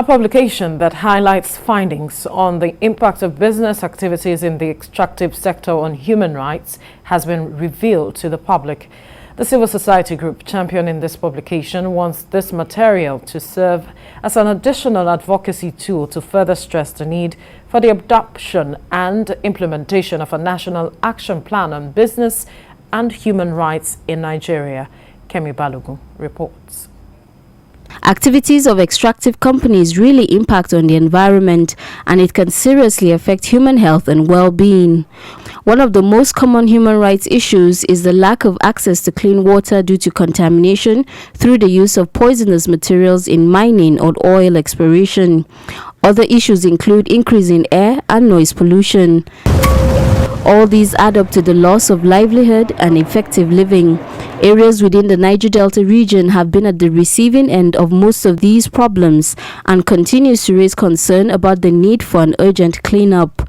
A publication that highlights findings on the impact of business activities in the extractive sector on human rights has been revealed to the public. The civil society group championing this publication wants this material to serve as an additional advocacy tool to further stress the need for the adoption and implementation of a national action plan on business and human rights in Nigeria. Kemi Balogun reports. Activities of extractive companies really impact on the environment, and it can seriously affect human health and well-being. One of the most common human rights issues is the lack of access to clean water due to contamination through the use of poisonous materials in mining or oil exploration. Other issues include increase in air and noise pollution. All these add up to the loss of livelihood and effective living. Areas within the Niger Delta region have been at the receiving end of most of these problems and continues to raise concern about the need for an urgent cleanup.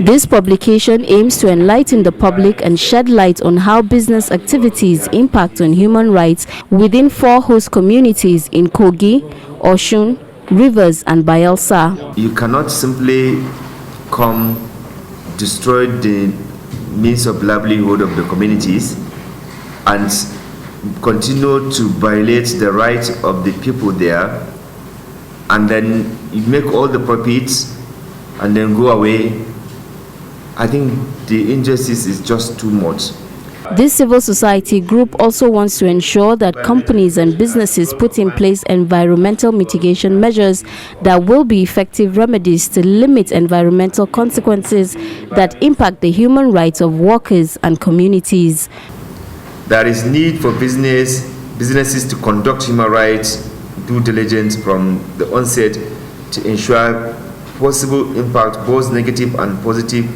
This publication aims to enlighten the public and shed light on how business activities impact on human rights within 4 host communities in Kogi, Osun, Rivers and Bayelsa. You cannot simply destroy the means of livelihood of the communities and continue to violate the rights of the people there, and then you make all the profits and then go away. I think the injustice is just too much. This civil society group also wants to ensure that companies and businesses put in place environmental mitigation measures that will be effective remedies to limit environmental consequences that impact the human rights of workers and communities. There is need for businesses to conduct human rights due diligence from the onset to ensure possible impact, both negative and positive,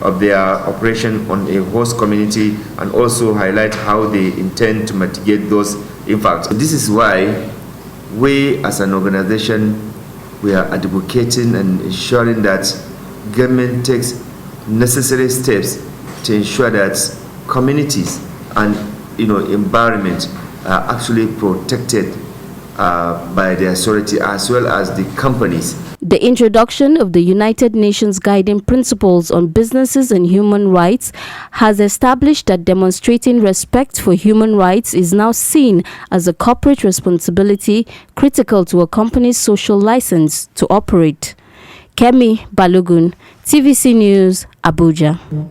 of their operation on a host community, and also highlight how they intend to mitigate those impacts. This is why we as an organization, we are advocating and ensuring that government takes necessary steps to ensure that communities and environment are actually protected by the authority as well as the companies. The introduction of the United Nations Guiding Principles on Businesses and Human Rights has established that demonstrating respect for human rights is now seen as a corporate responsibility critical to a company's social license to operate. Kemi Balogun, TVC News, Abuja.